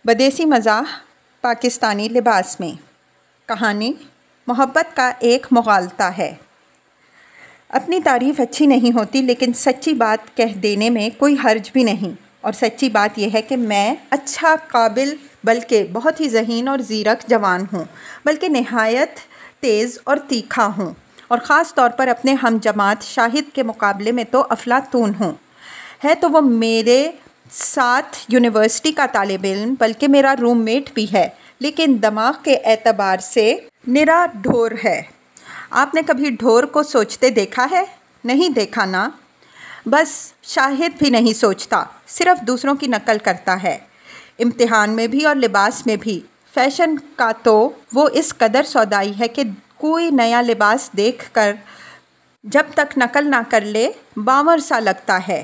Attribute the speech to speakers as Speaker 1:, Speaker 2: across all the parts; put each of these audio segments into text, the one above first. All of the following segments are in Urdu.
Speaker 1: بدیسی مزاح پاکستانی لباس میں۔ کہانی محبت کا ایک مغالطہ ہے۔ اپنی تعریف اچھی نہیں ہوتی، لیکن سچی بات کہہ دینے میں کوئی حرج بھی نہیں۔ اور سچی بات یہ ہے کہ میں اچھا، قابل، بلکہ بہت ہی ذہین اور زیرک جوان ہوں، بلکہ نہایت تیز اور تیکھا ہوں، اور خاص طور پر اپنے ہم جماعت شاہد کے مقابلے میں تو افلاطون ہوں۔ ہے تو وہ میرے ساتھ یونیورسٹی کا طالب علم، بلکہ میرا روم میٹ بھی ہے، لیکن دماغ کے اعتبار سے نرا ڈھور ہے۔ آپ نے کبھی ڈھور کو سوچتے دیکھا ہے؟ نہیں دیکھا نا؟ بس شاہد بھی نہیں سوچتا، صرف دوسروں کی نقل کرتا ہے، امتحان میں بھی اور لباس میں بھی۔ فیشن کا تو وہ اس قدر سودائی ہے کہ کوئی نیا لباس دیکھ کر جب تک نقل نہ کر لے باور سا لگتا ہے۔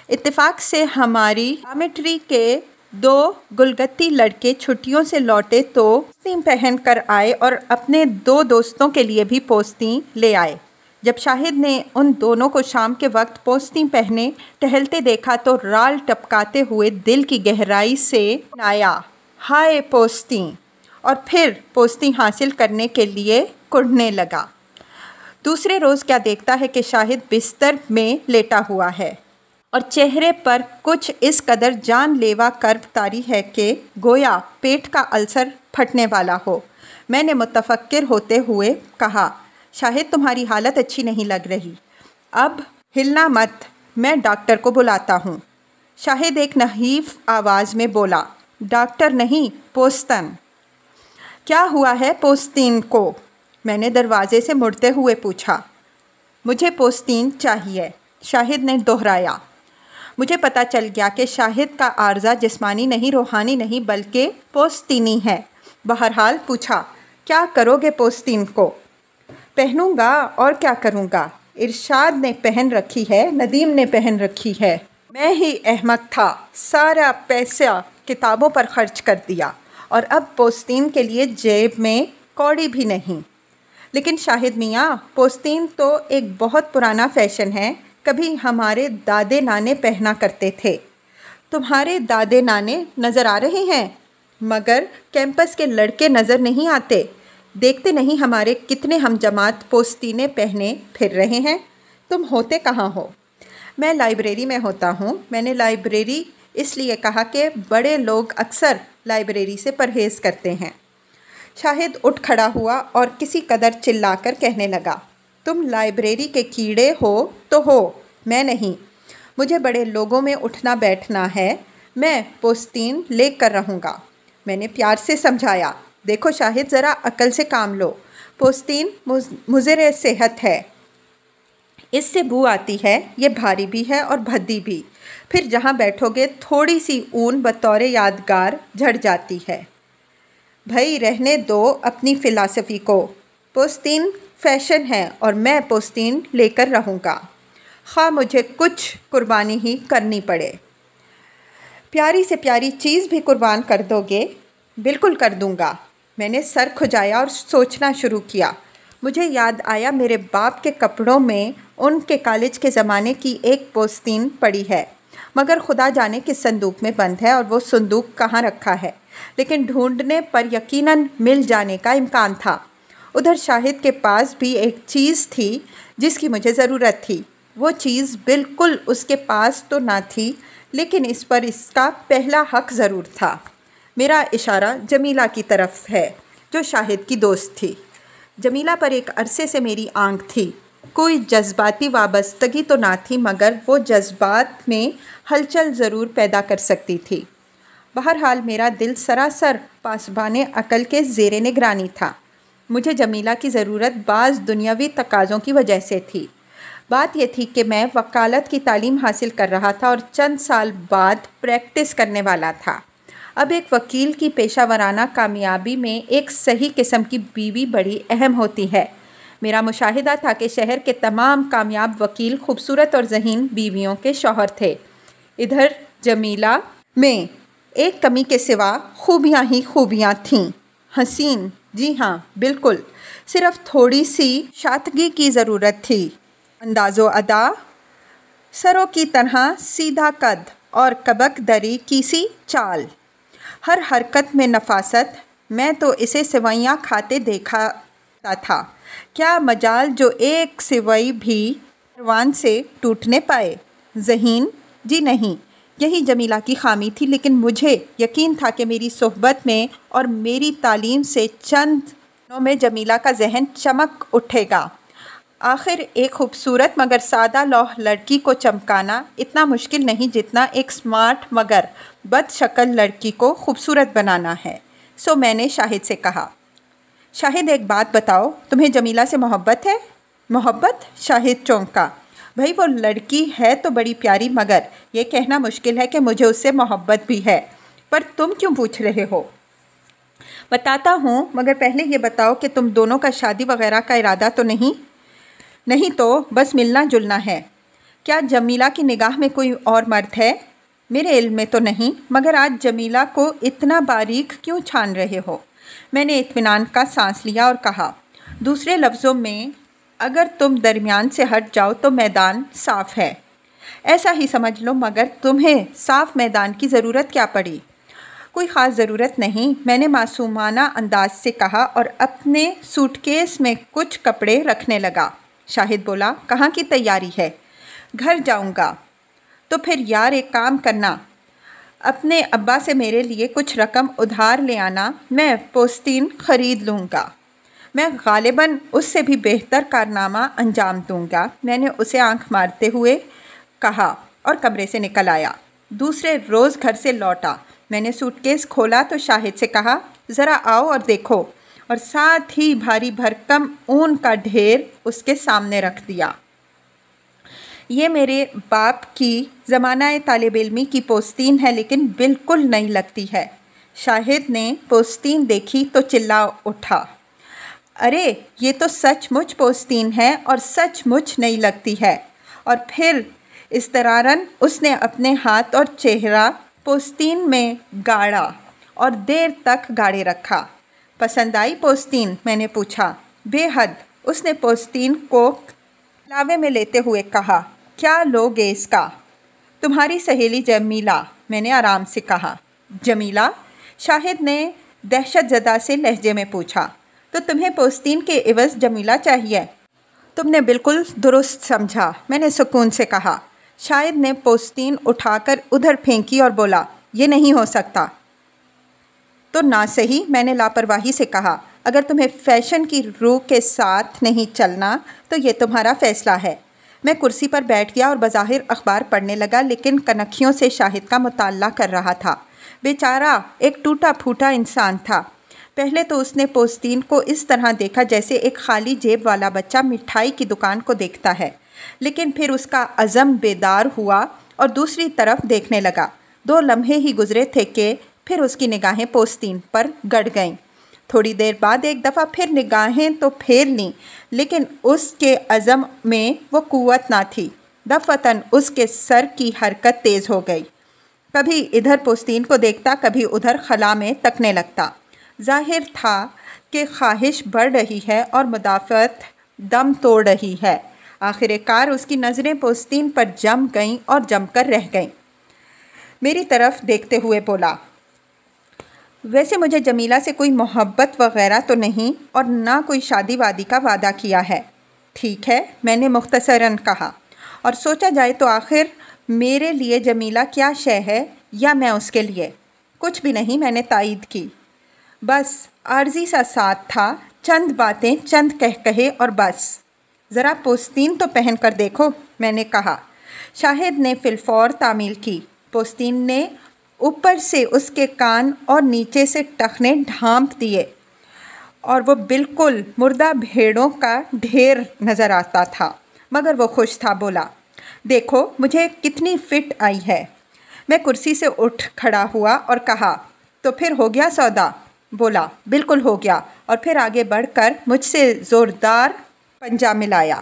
Speaker 1: اتفاق سے ہماری ڈارمیٹری کے 2 گلگتی لڑکے چھٹیوں سے لوٹے تو پوستین پہن کر آئے اور اپنے 2 دوستوں کے لیے بھی پوستین لے آئے۔ جب شاہد نے ان دونوں کو شام کے وقت پوستین پہنے ٹہلتے دیکھا تو رال ٹپکاتے ہوئے دل کی گہرائی سے آیا، ہائے پوستین! اور پھر پوستین حاصل کرنے کے لیے کڑھنے لگا۔ دوسرے روز کیا دیکھتا ہے کہ شاہد بستر میں لیٹا ہوا ہے اور چہرے پر کچھ اس قدر جان لیوا کرب طاری ہے کہ گویا پیٹ کا السر پھٹنے والا ہو۔ میں نے متفکر ہوتے ہوئے کہا، شاہد تمہاری حالت اچھی نہیں لگ رہی، اب ہلنا مت، میں ڈاکٹر کو بلاتا ہوں۔ شاہد ایک نحیف آواز میں بولا، ڈاکٹر نہیں، پوستن۔ کیا ہوا ہے پوستین کو؟ میں نے دروازے سے مڑتے ہوئے پوچھا۔ مجھے پوستین چاہیے، شاہد نے دہرایا۔ مجھے پتہ چل گیا کہ شاہد کا عارضہ جسمانی نہیں، روحانی نہیں، بلکہ پوستینی ہے۔ بہرحال پوچھا، کیا کرو گے پوستین کو؟ پہنوں گا، اور کیا کروں گا؟ ارشاد نے پہن رکھی ہے، ندیم نے پہن رکھی ہے۔ میں ہی احمق تھا، سارا پیسہ کتابوں پر خرچ کر دیا، اور اب پوستین کے لیے جیب میں کوڑی بھی نہیں۔ لیکن شاہد میاں، پوستین تو ایک بہت پرانا فیشن ہے، کبھی ہمارے دادے نانے پہنا کرتے تھے۔ تمہارے دادے نانے نظر آ رہے ہیں، مگر کیمپس کے لڑکے نظر نہیں آتے۔ دیکھتے نہیں ہمارے کتنے ہم جماعت پوستینے پہنے پھر رہے ہیں۔ تم ہوتے کہاں ہو؟ میں لائبریری میں ہوتا ہوں۔ میں نے لائبریری اس لیے کہا کہ بڑے لوگ اکثر لائبریری سے پرہیز کرتے ہیں۔ شاہد اٹھ کھڑا ہوا اور کسی قدر چلا کر کہنے لگا، تم لائبریری کے کیڑے ہو تو ہو، میں نہیں۔ مجھے بڑے لوگوں میں اٹھنا بیٹھنا ہے، میں پوستین لے کر رہوں گا۔ میں نے پیار سے سمجھایا، دیکھو شاہد، ذرا عقل سے کام لو، پوستین مضر صحت ہے، اس سے بو آتی ہے، یہ بھاری بھی ہے اور بھدی بھی، پھر جہاں بیٹھو گے تھوڑی سی اون بطور یادگار جھڑ جاتی ہے۔ بھائی رہنے دو اپنی فلسفی کو، پوستین فیشن ہے اور میں پوستین لے کر رہوں گا، خواہ مجھے کچھ قربانی ہی کرنی پڑے۔ پیاری سے پیاری چیز بھی قربان کر دو گے؟ بالکل کر دوں گا۔ میں نے سر کھجایا اور سوچنا شروع کیا۔ مجھے یاد آیا میرے باپ کے کپڑوں میں ان کے کالج کے زمانے کی ایک پوستین پڑی ہے، مگر خدا جانے کس صندوق میں بند ہے اور وہ صندوق کہاں رکھا ہے، لیکن ڈھونڈنے پر یقیناً مل جانے کا امکان تھا۔ ادھر شاہد کے پاس بھی ایک چیز تھی جس کی مجھے ضرورت تھی۔ وہ چیز بالکل اس کے پاس تو نہ تھی، لیکن اس پر اس کا پہلا حق ضرور تھا۔ میرا اشارہ جمیلہ کی طرف ہے، جو شاہد کی دوست تھی۔ جمیلہ پر ایک عرصے سے میری آنکھ تھی۔ کوئی جذباتی وابستگی تو نہ تھی، مگر وہ جذبات میں ہلچل ضرور پیدا کر سکتی تھی۔ بہرحال میرا دل سراسر پاسبان عقل کے زیر نگرانی تھا۔ مجھے جمیلہ کی ضرورت بعض دنیاوی تقاضوں کی وجہ سے تھی۔ بات یہ تھی کہ میں وکالت کی تعلیم حاصل کر رہا تھا اور چند سال بعد پریکٹس کرنے والا تھا۔ اب ایک وکیل کی پیشہ ورانہ کامیابی میں ایک صحیح قسم کی بیوی بڑی اہم ہوتی ہے۔ میرا مشاہدہ تھا کہ شہر کے تمام کامیاب وکیل خوبصورت اور ذہین بیویوں کے شوہر تھے۔ ادھر جمیلہ میں ایک کمی کے سوا خوبیاں ہی خوبیاں تھیں۔ حسین، جی ہاں بالکل، صرف تھوڑی سی شائستگی کی ضرورت تھی۔ انداز و ادا، سروں کی طرح سیدھا قد اور کبک دری کی سی چال، ہر حرکت میں نفاست، میں تو اسے سوئیاں کھاتے دیکھا تھا، کیا مجال جو ایک سوئی بھی پروان سے ٹوٹنے پائے؟ ذہین؟ جی نہیں، یہی جمیلہ کی خامی تھی، لیکن مجھے یقین تھا کہ میری صحبت میں اور میری تعلیم سے چند دنوں میں جمیلہ کا ذہن چمک اٹھے گا۔ آخر ایک خوبصورت مگر سادہ لوح لڑکی کو چمکانا اتنا مشکل نہیں جتنا ایک سمارٹ مگر بد شکل لڑکی کو خوبصورت بنانا ہے۔ سو میں نے شاہد سے کہا، شاہد ایک بات بتاؤ، تمہیں جمیلہ سے محبت ہے؟ محبت؟ شاہد چونکا۔ بھئی وہ لڑکی ہے تو بڑی پیاری، مگر یہ کہنا مشکل ہے کہ مجھے اس سے محبت بھی ہے۔ پر تم کیوں پوچھ رہے ہو؟ بتاتا ہوں، مگر پہلے یہ بتاؤ کہ تم دونوں کا شادی وغیرہ کا ارادہ تو نہیں؟ نہیں تو بس ملنا جلنا ہے۔ کیا جمیلہ کی نگاہ میں کوئی اور مرد ہے؟ میرے علم میں تو نہیں، مگر آج جمیلہ کو اتنا باریک کیوں چھان رہے ہو؟ میں نے اطمینان کا سانس لیا اور کہا، دوسرے لفظوں میں اگر تم درمیان سے ہٹ جاؤ تو میدان صاف ہے۔ ایسا ہی سمجھ لو، مگر تمہیں صاف میدان کی ضرورت کیا پڑی؟ کوئی خاص ضرورت نہیں، میں نے معصومانہ انداز سے کہا اور اپنے سوٹ کیس میں کچھ کپڑے رکھنے لگا۔ شاہد بولا، کہاں کی تیاری ہے؟ گھر جاؤں گا۔ تو پھر یار ایک کام کرنا، اپنے ابا سے میرے لیے کچھ رقم ادھار لے آنا، میں پوستین خرید لوں گا۔ میں غالباً اس سے بھی بہتر کارنامہ انجام دوں گا، میں نے اسے آنکھ مارتے ہوئے کہا اور کمرے سے نکل آیا۔ دوسرے روز گھر سے لوٹا، میں نے سوٹ کیس کھولا تو شاہد سے کہا، ذرا آؤ اور دیکھو، اور ساتھ ہی بھاری بھرکم اون کا ڈھیر اس کے سامنے رکھ دیا۔ یہ میرے باپ کی زمانہ طالب علمی کی پوستین ہے، لیکن بالکل نئی لگتی ہے۔ شاہد نے پوستین دیکھی تو چلا اٹھا، ارے یہ تو سچ مچ پوستین ہے اور سچ مچ نئی لگتی ہے۔ اور پھر اضطراراً اس نے اپنے ہاتھ اور چہرہ پوستین میں گاڑا اور دیر تک گاڑے رکھا۔ پسند آئی پوستین؟ میں نے پوچھا۔ بے حد، اس نے پوستین کو لاوے میں لیتے ہوئے کہا۔ کیا لوگے اس کا؟ تمہاری سہیلی جمیلہ، میں نے آرام سے کہا۔ جمیلہ؟ شاہد نے دہشت زدہ سے لہجے میں پوچھا۔ تو تمہیں پوستین کے عوض جمیلہ چاہیے؟ تم نے بالکل درست سمجھا، میں نے سکون سے کہا۔ شاہد نے پوستین اٹھا کر ادھر پھینکی اور بولا، یہ نہیں ہو سکتا۔ تو نہ صحیح، میں نے لاپرواہی سے کہا۔ اگر تمہیں فیشن کی روح کے ساتھ نہیں چلنا تو یہ تمہارا فیصلہ ہے۔ میں کرسی پر بیٹھ گیا اور بظاہر اخبار پڑھنے لگا، لیکن کنکھیوں سے شاہد کا مطالعہ کر رہا تھا۔ بیچارہ ایک ٹوٹا پھوٹا انسان تھا۔ پہلے تو اس نے پوستین کو اس طرح دیکھا جیسے ایک خالی جیب والا بچہ مٹھائی کی دکان کو دیکھتا ہے، لیکن پھر اس کا عزم بیدار ہوا اور دوسری طرف دیکھنے لگا۔ 2 لمحے ہی گزرے تھے کہ پھر اس کی نگاہیں پوستین پر گڑ گئیں۔ تھوڑی دیر بعد ایک دفعہ پھر نگاہیں تو پھیر لیں، لیکن اس کے عزم میں وہ قوت نہ تھی۔ دفعتاً اس کے سر کی حرکت تیز ہو گئی، کبھی ادھر پوستین کو دیکھتا، کبھی ادھر خلا میں تکنے لگتا۔ ظاہر تھا کہ خواہش بڑھ رہی ہے اور مدافعت دم توڑ رہی ہے۔ آخر کار اس کی نظریں پوستین پر جم گئیں اور جم کر رہ گئیں۔ میری طرف دیکھتے ہوئے بولا، ویسے مجھے جمیلہ سے کوئی محبت وغیرہ تو نہیں اور نہ کوئی شادی وادی کا وعدہ کیا ہے۔ ٹھیک ہے، میں نے مختصراً کہا، اور سوچا جائے تو آخر میرے لیے جمیلہ کیا شے ہے یا میں اس کے لیے؟ کچھ بھی نہیں، میں نے تائید کی۔ بس عارضی سا ساتھ تھا، چند باتیں، چند کہے اور بس۔ ذرا پوستین تو پہن کر دیکھو، میں نے کہا۔ شاہد نے فی الفور تعمیل کی۔ پوستین نے اوپر سے اس کے کان اور نیچے سے ٹخنے ڈھانپ دیے اور وہ بالکل مردہ بھیڑوں کا ڈھیر نظر آتا تھا، مگر وہ خوش تھا۔ بولا، دیکھو مجھے کتنی فٹ آئی ہے۔ میں کرسی سے اٹھ کھڑا ہوا اور کہا، تو پھر ہو گیا سودا؟ بولا، بالکل ہو گیا، اور پھر آگے بڑھ کر مجھ سے زوردار پنجہ ملایا۔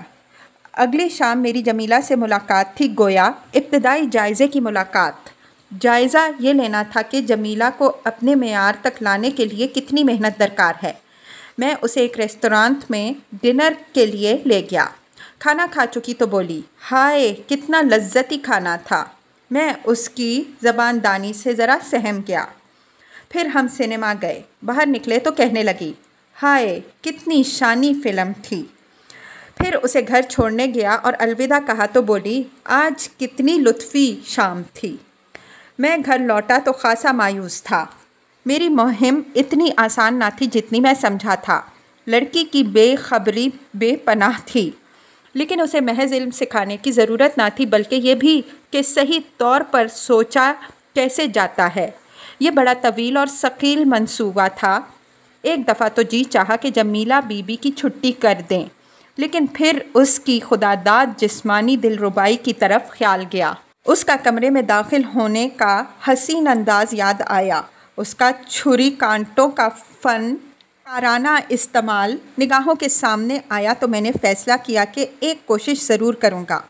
Speaker 1: اگلی شام میری جمیلہ سے ملاقات تھی، گویا ابتدائی جائزے کی ملاقات۔ جائزہ یہ لینا تھا کہ جمیلہ کو اپنے معیار تک لانے کے لیے کتنی محنت درکار ہے۔ میں اسے ایک ریسٹورانٹ میں ڈنر کے لیے لے گیا۔ کھانا کھا چکی تو بولی، ہائے کتنا لذتی کھانا تھا۔ میں اس کی زبان دانی سے ذرا سہم گیا۔ پھر ہم سنیما گئے۔ باہر نکلے تو کہنے لگی، ہائے کتنی شانی فلم تھی۔ پھر اسے گھر چھوڑنے گیا اور الوداع کہا تو بولی، آج کتنی لطفی شام تھی۔ میں گھر لوٹا تو خاصا مایوس تھا۔ میری مہم اتنی آسان نہ تھی جتنی میں سمجھا تھا۔ لڑکی کی بے خبری بے پناہ تھی، لیکن اسے محض علم سکھانے کی ضرورت نہ تھی، بلکہ یہ بھی کہ صحیح طور پر سوچا کیسے جاتا ہے۔ یہ بڑا طویل اور ثقیل منصوبہ تھا۔ ایک دفعہ تو جی چاہا کہ جمیلہ بی بی کی چھٹی کر دیں، لیکن پھر اس کی خداداد جسمانی دلربائی کی طرف خیال گیا۔ اس کا کمرے میں داخل ہونے کا حسین انداز یاد آیا۔ اس کا چھری کانٹوں کا فن کارانہ استعمال نگاہوں کے سامنے آیا تو میں نے فیصلہ کیا کہ ایک کوشش ضرور کروں گا۔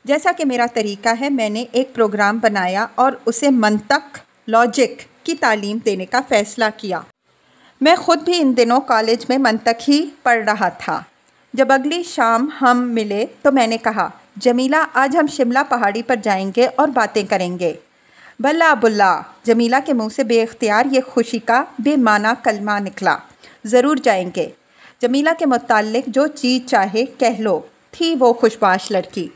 Speaker 1: جیسا کہ میرا طریقہ ہے، میں نے ایک پروگرام بنایا اور اسے منطق، لاجک کی تعلیم دینے کا فیصلہ کیا۔ میں خود بھی ان دنوں کالج میں منطق ہی پڑھ رہا تھا۔ جب اگلی شام ہم ملے تو میں نے کہا، جمیلہ آج ہم شملہ پہاڑی پر جائیں گے اور باتیں کریں گے۔ بلا بلا، جمیلہ کے منہ سے بے اختیار یہ خوشی کا بے معنی کلمہ نکلا۔ ضرور جائیں گے، جمیلہ کے متعلق جو چیز چاہے کہہ لو، تھی وہ خوشباش لڑکی۔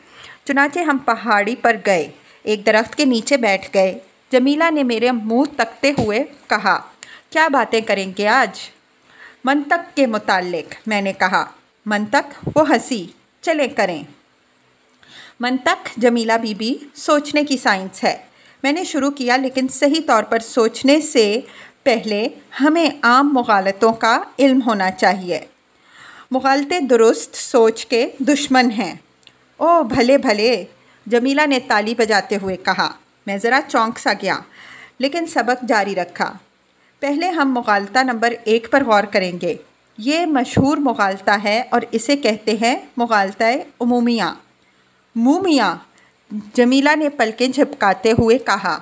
Speaker 1: چنانچہ ہم پہاڑی پر گئے، ایک درخت کے نیچے بیٹھ گئے۔ جمیلہ نے میرے منہ تکتے ہوئے کہا، کیا باتیں کریں گے آج؟ منطق کے متعلق، میں نے کہا۔ منطق؟ وہ ہنسی، چلیں کریں۔ منطق جمیلہ بی بی سوچنے کی سائنس ہے۔ میں نے شروع کیا، لیکن صحیح طور پر سوچنے سے پہلے ہمیں عام مغالطوں کا علم ہونا چاہیے۔ مغالطے درست سوچ کے دشمن ہیں۔ او بھلے بھلے، جمیلہ نے تالی بجاتے ہوئے کہا۔ میں ذرا چونک سا گیا، لیکن سبق جاری رکھا۔ پہلے ہم مغالطہ نمبر 1 پر غور کریں گے۔ یہ مشہور مغالطہ ہے اور اسے کہتے ہیں مغالطہ عمومیہ۔ مومیہ، جمیلہ نے پلکیں جھپکاتے ہوئے کہا۔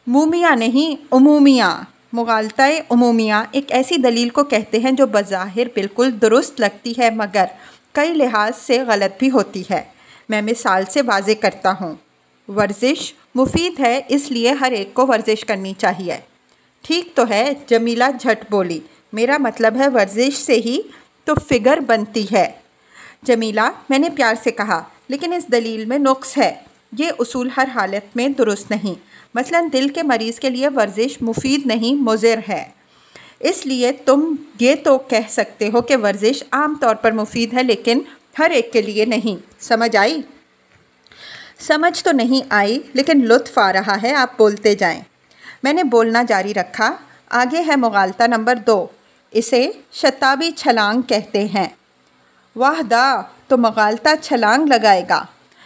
Speaker 1: مومیہ نہیں، عمومیہ۔ مغالطہ عمومیہ ایک ایسی دلیل کو کہتے ہیں جو بظاہر بالکل درست لگتی ہے مگر کئی لحاظ سے غلط بھی ہوتی ہے۔ میں مثال سے واضح کرتا ہوں۔ ورزش مفید ہے، اس لیے ہر ایک کو ورزش کرنی چاہیے۔ ٹھیک تو ہے، جمیلہ جھٹ بولی، میرا مطلب ہے ورزش سے ہی تو فگر بنتی ہے۔ جمیلہ، میں نے پیار سے کہا، لیکن اس دلیل میں نقص ہے۔ یہ اصول ہر حالت میں درست نہیں۔ مثلاً دل کے مریض کے لیے ورزش مفید نہیں، مضر ہے۔ اس لیے تم یہ تو کہہ سکتے ہو کہ ورزش عام طور پر مفید ہے، لیکن ہر ایک کے لیے نہیں۔ سمجھ آئی؟ سمجھ تو نہیں آئی، لیکن لطف آ رہا ہے، آپ بولتے جائیں۔ میں نے بولنا جاری رکھا۔ آگے ہے مغالطہ نمبر 2، اسے شتابی چھلانگ کہتے ہیں۔ واہ دا، تو مغالطہ چھلانگ لگائے گا؟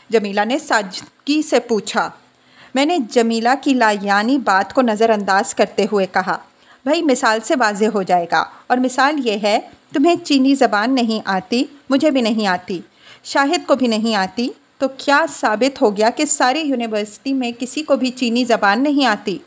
Speaker 1: جمیلہ نے سادگی سے پوچھا۔ میں نے جمیلہ کی لایعنی بات کو نظر انداز کرتے ہوئے کہا، بھائی مثال سے واضح ہو جائے گا، اور مثال یہ ہے، تمہیں چینی زبان نہیں آتی، مجھے بھی نہیں آتی، شاہد کو بھی نہیں آتی، تو کیا ثابت ہو گیا کہ ساری یونیورسٹی میں کسی کو بھی چینی زبان نہیں آتی؟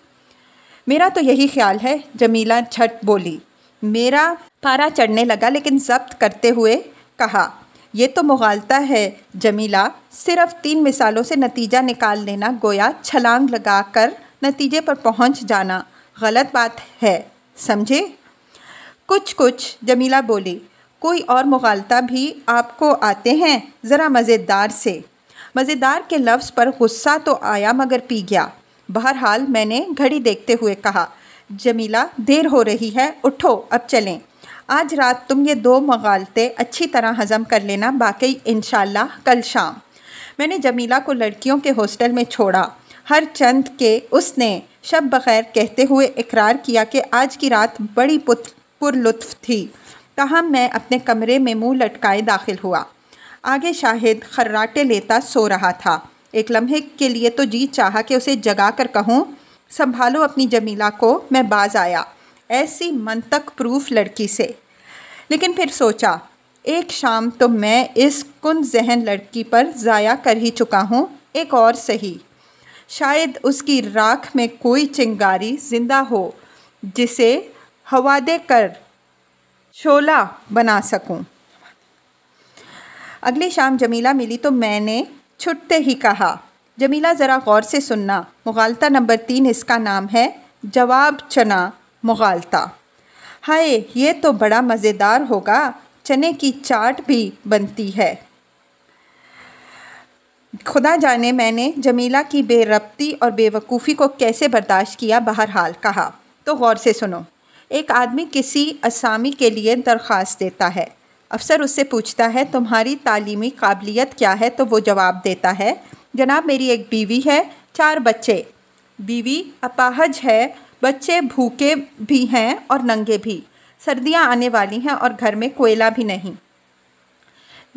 Speaker 1: میرا تو یہی خیال ہے، جمیلہ جھٹ بولی۔ میرا پارا چڑھنے لگا، لیکن ضبط کرتے ہوئے کہا، یہ تو مغالطہ ہے جمیلہ، صرف 3 مثالوں سے نتیجہ نکال لینا گویا چھلانگ لگا کر نتیجے پر پہنچ جانا غلط بات ہے، سمجھے؟ کچھ جمیلہ بولی۔ کوئی اور مغالطہ بھی آپ کو آتے ہیں؟ ذرا مزیدار سے۔ مزیدار کے لفظ پر غصہ تو آیا مگر پی گیا۔ بہرحال میں نے گھڑی دیکھتے ہوئے کہا، جمیلہ دیر ہو رہی ہے، اٹھو اب چلیں۔ آج رات تم یہ 2 مغالطے اچھی طرح ہضم کر لینا، باقی انشاءاللہ کل شام۔ میں نے جمیلہ کو لڑکیوں کے ہاسٹل میں چھوڑا۔ ہر چند کے اس نے شب بخیر کہتے ہوئے اقرار کیا کہ آج کی رات بڑی پر لطف تھی۔ تاہم میں اپنے کمرے میں منہ لٹکائے داخل ہوا۔ آگے شاہد خراٹے لیتا سو رہا تھا۔ ایک لمحے کے لیے تو جی چاہا کہ اسے جگا کر کہوں، سنبھالو اپنی جمیلہ کو، میں باز آیا ایسی منطق پروف لڑکی سے۔ لیکن پھر سوچا، ایک شام تو میں اس کن ذہن لڑکی پر ضائع کر ہی چکا ہوں، ایک اور سہی، شاید اس کی راکھ میں کوئی چنگاری زندہ ہو جسے ہوا دے کر شعلہ بنا سکوں۔ اگلی شام جمیلہ ملی تو میں نے چھٹتے ہی کہا، جمیلہ ذرا غور سے سننا، مغالطہ نمبر 3 اس کا نام ہے، جواب چنا مغالطہ۔ ہائے، یہ تو بڑا مزیدار ہوگا، چنے کی چاٹ بھی بنتی ہے۔ خدا جانے میں نے جمیلہ کی بے ربطی اور بے وقوفی کو کیسے برداشت کیا۔ بہرحال کہا، تو غور سے سنو۔ ایک آدمی کسی اسامی کے لیے درخواست دیتا ہے۔ افسر اس سے پوچھتا ہے تمہاری تعلیمی قابلیت کیا ہے؟ تو وہ جواب دیتا ہے، جناب میری ایک بیوی ہے، 4 بچے۔ بیوی اپاہج ہے، بچے بھوکے بھی ہیں اور ننگے بھی، سردیاں آنے والی ہیں اور گھر میں کوئلہ بھی نہیں۔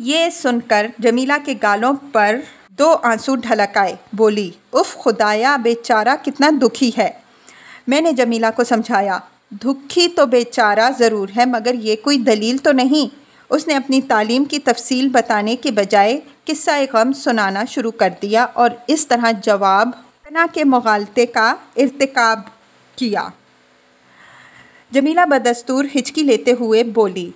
Speaker 1: یہ سن کر جمیلہ کے گالوں پر 2 آنسو ڈھلک آئے۔ بولی، اف خدایا، بیچارہ کتنا دکھی ہے۔ میں نے جمیلہ کو سمجھایا، دکھی تو بیچارہ ضرور ہے، مگر یہ کوئی دلیل تو نہیں۔ اس نے اپنی تعلیم کی تفصیل بتانے کے بجائے قصہ غم سنانا شروع کر دیا اور اس طرح جواب چنا کے مغالطے کا ارتکاب کیا۔ جمیلہ بدستور ہچکی لیتے ہوئے بولی،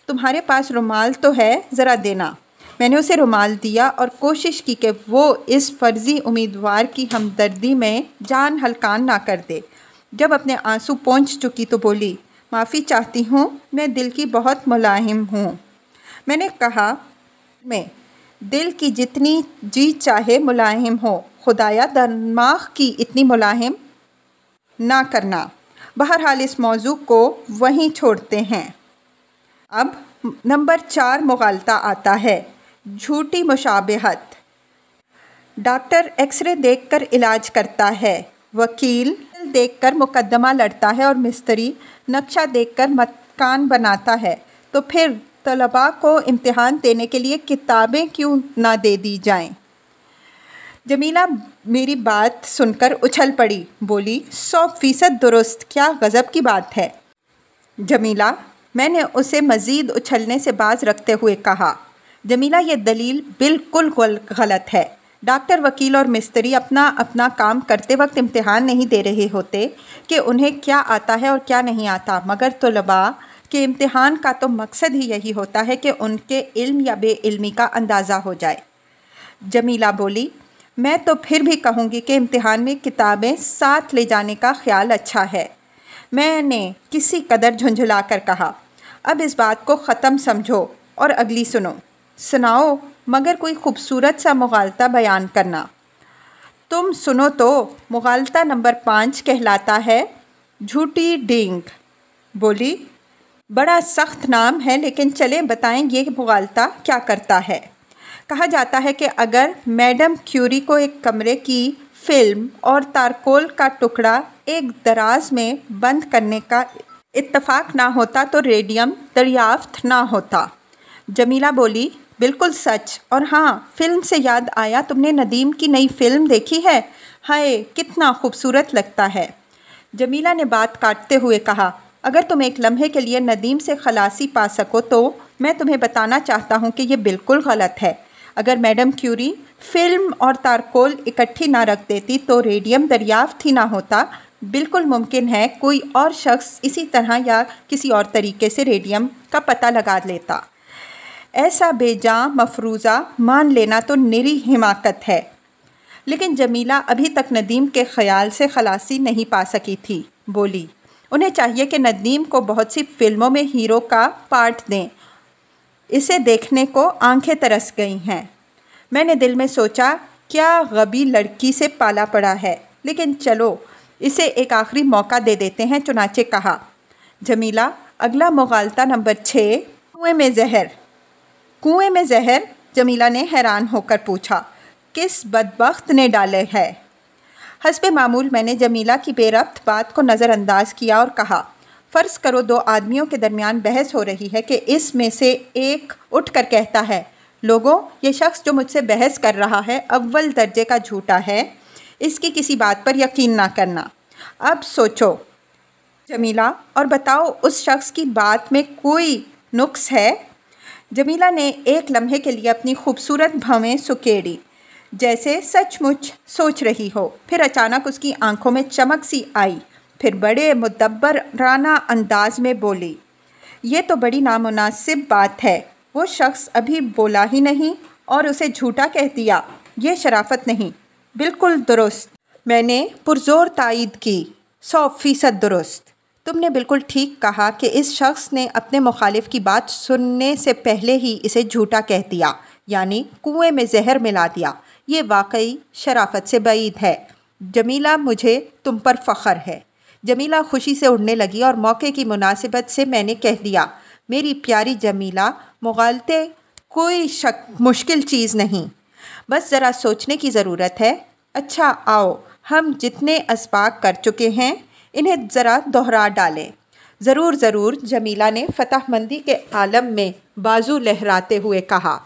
Speaker 1: تمہارے پاس رومال تو ہے، ذرا دینا۔ میں نے اسے رومال دیا اور کوشش کی کہ وہ اس فرضی امیدوار کی ہمدردی میں جان ہلکان نہ کر دے۔ جب اپنے آنسو پونچھ چکی تو بولی، معافی چاہتی ہوں، میں دل کی بہت ملائم ہوں۔ میں نے کہا، میں دل کی جتنی جی چاہے ملائم ہو، خدایا دماغ کی اتنی ملائم نہ کرنا۔ بہرحال اس موضوع کو وہیں چھوڑتے ہیں۔ اب نمبر 4 مغالطہ آتا ہے، جھوٹی مشابہت۔ ڈاکٹر ایکس رے دیکھ کر علاج کرتا ہے، وکیل دیکھ کر مقدمہ لڑتا ہے اور مستری نقشہ دیکھ کر مکان بناتا ہے، تو پھر طلباء کو امتحان دینے کے لیے کتابیں کیوں نہ دے دی جائیں؟ جمیلہ میری بات سن کر اچھل پڑی، بولی، 100% درست، کیا غضب کی بات ہے۔ جمیلہ، میں نے اسے مزید اچھلنے سے باز رکھتے ہوئے کہا، جمیلہ یہ دلیل بالکل غلط ہے۔ ڈاکٹر، وکیل اور مستری اپنا اپنا کام کرتے وقت امتحان نہیں دے رہے ہوتے کہ انہیں کیا آتا ہے اور کیا نہیں آتا، مگر طلباء کے امتحان کا تو مقصد ہی یہی ہوتا ہے کہ ان کے علم یا بے علمی کا اندازہ ہو جائے۔ جمیلہ بولی، میں تو پھر بھی کہوں گی کہ امتحان میں کتابیں ساتھ لے جانے کا خیال اچھا ہے۔ میں نے کسی قدر جھنجھلا کر کہا، اب اس بات کو ختم سمجھو اور اگلی سنو۔ سناؤ، مگر کوئی خوبصورت سا مغالطہ بیان کرنا۔ تم سنو تو، مغالطہ نمبر 5 کہلاتا ہے جھوٹی ڈینگ۔ بولی، بڑا سخت نام ہے، لیکن چلیں بتائیں یہ مغالطہ کیا کرتا ہے۔ کہا جاتا ہے کہ اگر میڈم کیوری کو ایک کمرے کی فلم اور تارکول کا ٹکڑا ایک دراز میں بند کرنے کا اتفاق نہ ہوتا تو ریڈیم دریافت نہ ہوتا۔ جمیلہ بولی، بالکل سچ، اور ہاں، فلم سے یاد آیا، تم نے ندیم کی نئی فلم دیکھی ہے؟ ہائے، کتنا خوبصورت لگتا ہے۔ جمیلہ نے بات کاٹتے ہوئے کہا، اگر تم ایک لمحے کے لیے ندیم سے خلاصی پا سکو تو میں تمہیں بتانا چاہتا ہوں کہ یہ بالکل غلط ہے۔ اگر میڈم کیوری فلم اور تارکول اکٹھی نہ رکھ دیتی تو ریڈیم دریافت ہی نہ ہوتا۔ بالکل ممکن ہے کوئی اور شخص اسی طرح یا کسی اور طریقے سے ریڈیم کا پتہ لگا لیتا۔ ایسا بے جان مفروضہ مان لینا تو نری حماقت ہے۔ لیکن جمیلہ ابھی تک ندیم کے خیال سے خلاصی نہیں پا سکی تھی۔ بولی، انہیں چاہیے کہ ندیم کو بہت سی فلموں میں ہیرو کا پارٹ دیں۔ اسے دیکھنے کو آنکھیں ترس گئی ہیں۔ میں نے دل میں سوچا، کیا غبی لڑکی سے پالا پڑا ہے، لیکن چلو اسے ایک آخری موقع دے دیتے ہیں۔ چنانچہ کہا، جمیلہ، اگلا مغالطہ نمبر 6، کنویں میں زہر۔ کنویں میں زہر؟ جمیلہ نے حیران ہو کر پوچھا، کس بدبخت نے ڈالے ہے؟ حسب معمول میں نے جمیلہ کی بے ربط بات کو نظر انداز کیا اور کہا، فرض کرو 2 آدمیوں کے درمیان بحث ہو رہی ہے کہ اس میں سے ایک اٹھ کر کہتا ہے، لوگوں، یہ شخص جو مجھ سے بحث کر رہا ہے اول درجے کا جھوٹا ہے، اس کی کسی بات پر یقین نہ کرنا۔ اب سوچو جمیلہ اور بتاؤ اس شخص کی بات میں کوئی نقص ہے؟ جمیلہ نے ایک لمحے کے لیے اپنی خوبصورت بھویں سکیڑی، جیسے سچ مچ سوچ رہی ہو، پھر اچانک اس کی آنکھوں میں چمک سی آئی، پھر بڑے مدبرانہ انداز میں بولی، یہ تو بڑی نامناسب بات ہے، وہ شخص ابھی بولا ہی نہیں اور اسے جھوٹا کہہ دیا، یہ شرافت نہیں۔ بالکل درست، میں نے پرزور تائید کی۔ 100% درست۔ تم نے بالکل ٹھیک کہا کہ اس شخص نے اپنے مخالف کی بات سننے سے پہلے ہی اسے جھوٹا کہہ دیا، یعنی کنویں میں زہر ملا دیا۔ یہ واقعی شرافت سے بعید ہے۔ جمیلہ، مجھے تم پر فخر ہے۔ جمیلہ خوشی سے اڑنے لگی اور موقع کی مناسبت سے میں نے کہہ دیا، میری پیاری جمیلہ، مغالطے کوئی مشکل چیز نہیں، بس ذرا سوچنے کی ضرورت ہے۔ اچھا آؤ، ہم جتنے اسباق کر چکے ہیں انہیں ذرا دہرا ڈالیں۔ ضرور ضرور، جمیلہ نے فتح مندی کے عالم میں بازو لہراتے ہوئے کہا۔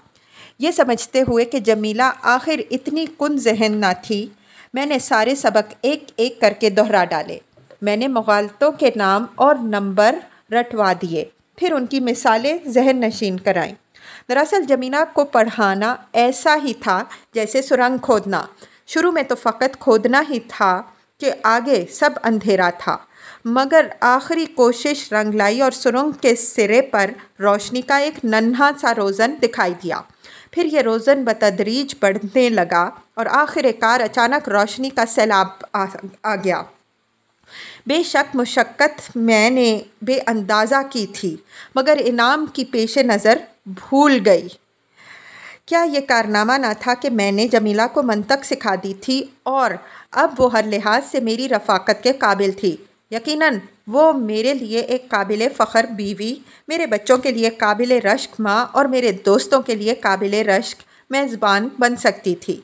Speaker 1: یہ سمجھتے ہوئے کہ جمیلہ آخر اتنی کن ذہن نہ تھی، میں نے سارے سبق ایک ایک کر کے دہرا ڈالے۔ میں نے مغالطوں کے نام اور نمبر رٹوا دیے، پھر ان کی مثالیں ذہن نشین کرائیں۔ دراصل جمیلہ کو پڑھانا ایسا ہی تھا جیسے سرنگ کھودنا۔ شروع میں تو فقط کھودنا ہی تھا کہ آگے سب اندھیرا تھا، مگر آخری کوشش رنگ لائی اور سرنگ کے سرے پر روشنی کا ایک ننھا سا روزن دکھائی دیا۔ پھر یہ روزن بتدریج بڑھنے لگا اور آخر کار اچانک روشنی کا سیلاب آ گیا۔ بے شک مشقت میں نے بے اندازہ کی تھی، مگر انعام کی پیش نظر بھول گئی۔ کیا یہ کارنامہ نہ تھا کہ میں نے جمیلہ کو منطق سکھا دی تھی اور اب وہ ہر لحاظ سے میری رفاقت کے قابل تھی؟ یقیناً وہ میرے لیے ایک قابل فخر بیوی، میرے بچوں کے لیے قابل رشک ماں اور میرے دوستوں کے لیے قابل رشک میزبان بن سکتی تھی۔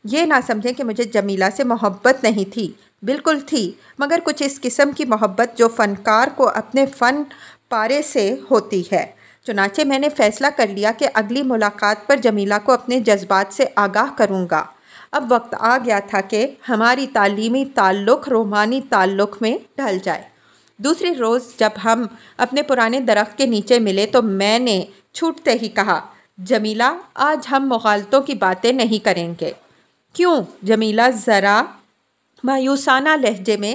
Speaker 1: یہ نہ سمجھیں کہ مجھے جمیلہ سے محبت نہیں تھی، بالکل تھی، مگر کچھ اس قسم کی محبت جو فنکار کو اپنے فن پارے سے ہوتی ہے۔ چنانچہ میں نے فیصلہ کر لیا کہ اگلی ملاقات پر جمیلہ کو اپنے جذبات سے آگاہ کروں گا۔ اب وقت آ گیا تھا کہ ہماری تعلیمی تعلق رومانی تعلق میں ڈھل جائے۔ دوسری روز جب ہم اپنے پرانے درخت کے نیچے ملے تو میں نے چھوٹتے ہی کہا، جمیلہ، آج ہم مغالطوں کی باتیں نہیں کریں گے۔ کیوں؟ جمیلہ ذرا مایوسانہ لہجے میں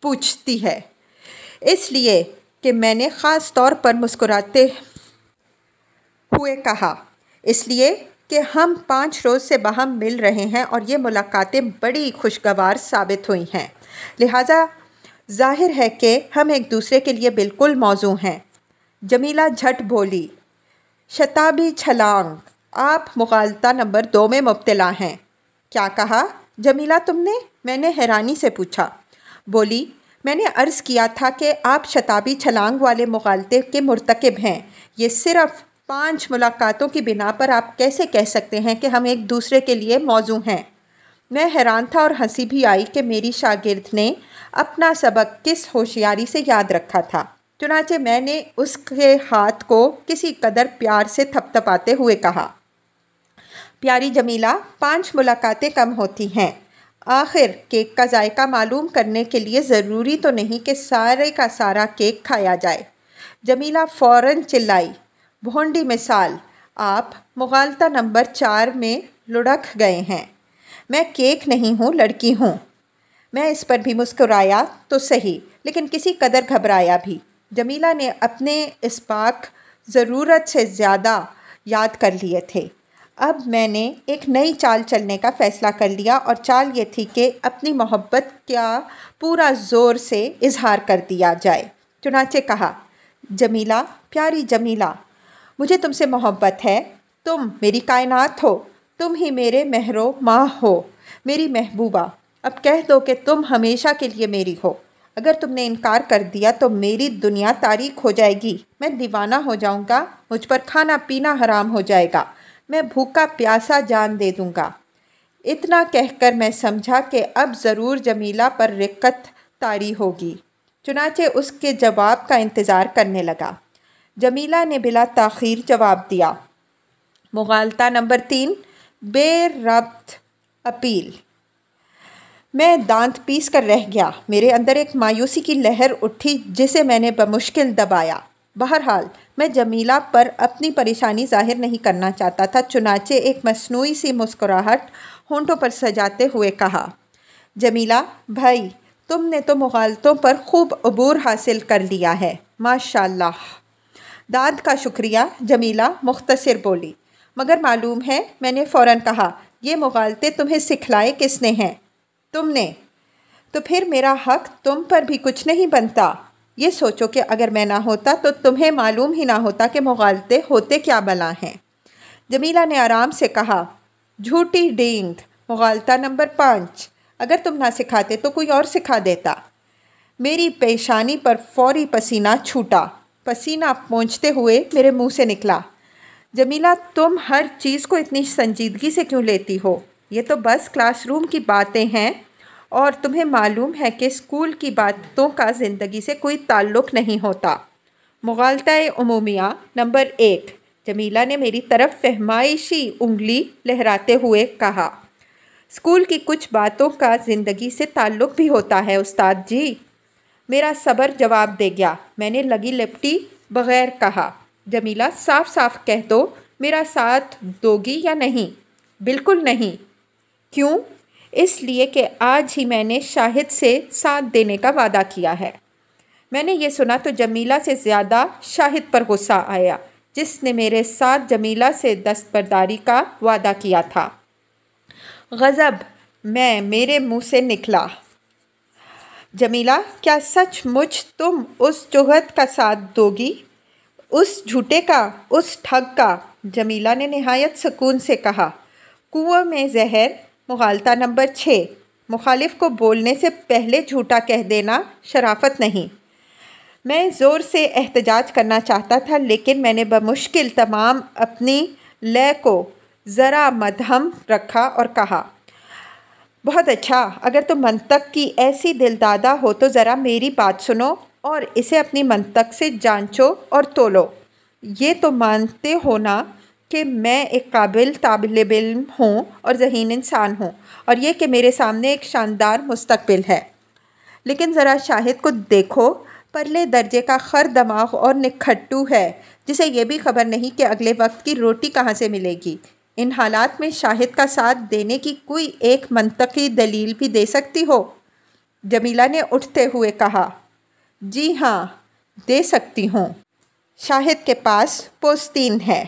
Speaker 1: پوچھتی ہے۔ اس لیے کہ میں نے خاص طور پر مسکراتے ہوئے کہا، اس لیے کہ ہم 5 روز سے باہم مل رہے ہیں اور یہ ملاقاتیں بڑی خوشگوار ثابت ہوئی ہیں، لہٰذا ظاہر ہے کہ ہم ایک دوسرے کے لیے بالکل موزوں ہیں۔ جمیلہ جھٹ بولی، شتابی چھلانگ، آپ مغالطہ نمبر 2 میں مبتلا ہیں۔ کیا کہا جمیلہ تم نے؟ میں نے حیرانی سے پوچھا۔ بولی، میں نے عرض کیا تھا کہ آپ شتابی چھلانگ والے مغالطے کے مرتکب ہیں۔ یہ صرف 5 ملاقاتوں کی بنا پر آپ کیسے کہہ سکتے ہیں کہ ہم ایک دوسرے کے لیے موزوں ہیں؟ میں حیران تھا اور ہنسی بھی آئی کہ میری شاگرد نے اپنا سبق کس ہوشیاری سے یاد رکھا تھا۔ چنانچہ میں نے اس کے ہاتھ کو کسی قدر پیار سے تھپتھپاتے ہوئے کہا، پیاری جمیلہ، 5 ملاقاتیں کم ہوتی ہیں۔ آخر کیک کا ذائقہ معلوم کرنے کے لیے ضروری تو نہیں کہ سارے کا سارا کیک کھایا جائے۔ جمیلہ فوراً چلائی، بھونڈی مثال، آپ مغالطہ نمبر 4 میں لڑک گئے ہیں۔ میں کیک نہیں ہوں، لڑکی ہوں۔ میں اس پر بھی مسکرایا تو صحیح، لیکن کسی قدر گھبرایا بھی۔ جمیلہ نے اپنے اسباق ضرورت سے زیادہ یاد کر لیے تھے۔ اب میں نے ایک نئی چال چلنے کا فیصلہ کر لیا اور چال یہ تھی کہ اپنی محبت کا پورا زور سے اظہار کر دیا جائے۔ چنانچہ کہا، جمیلہ، پیاری جمیلہ، مجھے تم سے محبت ہے۔ تم میری کائنات ہو، تم ہی میرے مہر و ماہ ہو، میری محبوبہ۔ اب کہہ دو کہ تم ہمیشہ کے لیے میری ہو۔ اگر تم نے انکار کر دیا تو میری دنیا تاریک ہو جائے گی، میں دیوانہ ہو جاؤں گا، مجھ پر کھانا پینا حرام ہو جائے گا، میں بھوکا پیاسا جان دے دوں گا۔ اتنا کہہ کر میں سمجھا کہ اب ضرور جمیلہ پر رقت طاری ہوگی، چنانچہ اس کے جواب کا انتظار کرنے لگا۔ جمیلہ نے بلا تاخیر جواب دیا، مغالطہ نمبر 3، بے ربط اپیل۔ میں دانت پیس کر رہ گیا۔ میرے اندر ایک مایوسی کی لہر اٹھی جسے میں نے بمشکل دبایا۔ بہرحال میں جمیلہ پر اپنی پریشانی ظاہر نہیں کرنا چاہتا تھا، چنانچہ ایک مصنوعی سی مسکراہٹ ہونٹوں پر سجاتے ہوئے کہا، جمیلہ بھائی، تم نے تو مغالطوں پر خوب عبور حاصل کر لیا ہے، ماشاءاللہ۔ داد کا شکریہ، جمیلہ مختصر بولی۔ مگر معلوم ہے، میں نے فوراً کہا، یہ مغالطے تمہیں سکھلائے کس نے ہیں؟ تم نے۔ تو پھر میرا حق تم پر بھی کچھ نہیں بنتا۔ یہ سوچو کہ اگر میں نہ ہوتا تو تمہیں معلوم ہی نہ ہوتا کہ مغالطے ہوتے کیا بلا ہیں۔ جمیلہ نے آرام سے کہا، جھوٹی ڈینگ، مغالطہ نمبر 5، اگر تم نہ سکھاتے تو کوئی اور سکھا دیتا۔ میری پیشانی پر فوری پسینہ چھوٹا، پسینہ پونچھتے ہوئے میرے منہ سے نکلا، جمیلہ تم ہر چیز کو اتنی سنجیدگی سے کیوں لیتی ہو؟ یہ تو بس کلاس روم کی باتیں ہیں اور تمہیں معلوم ہے کہ اسکول کی باتوں کا زندگی سے کوئی تعلق نہیں ہوتا۔ مغالطہ عمومیہ نمبر 1، جمیلہ نے میری طرف فہمائشی انگلی لہراتے ہوئے کہا۔ اسکول کی کچھ باتوں کا زندگی سے تعلق بھی ہوتا ہے استاد جی۔ میرا صبر جواب دے گیا۔ میں نے لگی لپٹی بغیر کہا، جمیلہ صاف صاف کہہ دو، میرا ساتھ دو گی یا نہیں؟ بالکل نہیں۔ کیوں؟ اس لیے کہ آج ہی میں نے شاہد سے ساتھ دینے کا وعدہ کیا ہے۔ میں نے یہ سنا تو جمیلہ سے زیادہ شاہد پر غصہ آیا، جس نے میرے ساتھ جمیلہ سے دستبرداری کا وعدہ کیا تھا۔ غضب میرے منہ سے نکلا۔ جمیلہ کیا سچ مچ تم اس چغت کا ساتھ دو گی؟ اس جھوٹے کا، اس ٹھگ کا؟ جمیلہ نے نہایت سکون سے کہا۔ کنویں میں زہر، مغالطہ نمبر 6، مخالف کو بولنے سے پہلے جھوٹا کہہ دینا شرافت نہیں۔ میں زور سے احتجاج کرنا چاہتا تھا لیکن میں نے بمشکل تمام اپنی لے کو ذرا مدھم رکھا اور کہا، بہت اچھا، اگر تم منطق کی ایسی دلدادہ ہو تو ذرا میری بات سنو اور اسے اپنی منطق سے جانچو اور تولو۔ یہ تو مانتے ہو نا کہ میں ایک قابل طالب علم ہوں اور ذہین انسان ہوں، اور یہ کہ میرے سامنے ایک شاندار مستقبل ہے، لیکن ذرا شاہد کو دیکھو، پرلے درجے کا خر دماغ اور نکھٹو ہے، جسے یہ بھی خبر نہیں کہ اگلے وقت کی روٹی کہاں سے ملے گی۔ ان حالات میں شاہد کا ساتھ دینے کی کوئی ایک منطقی دلیل بھی دے سکتی ہو؟ جمیلہ نے اٹھتے ہوئے کہا، جی ہاں، دے سکتی ہوں۔ شاہد کے پاس پوستین ہے۔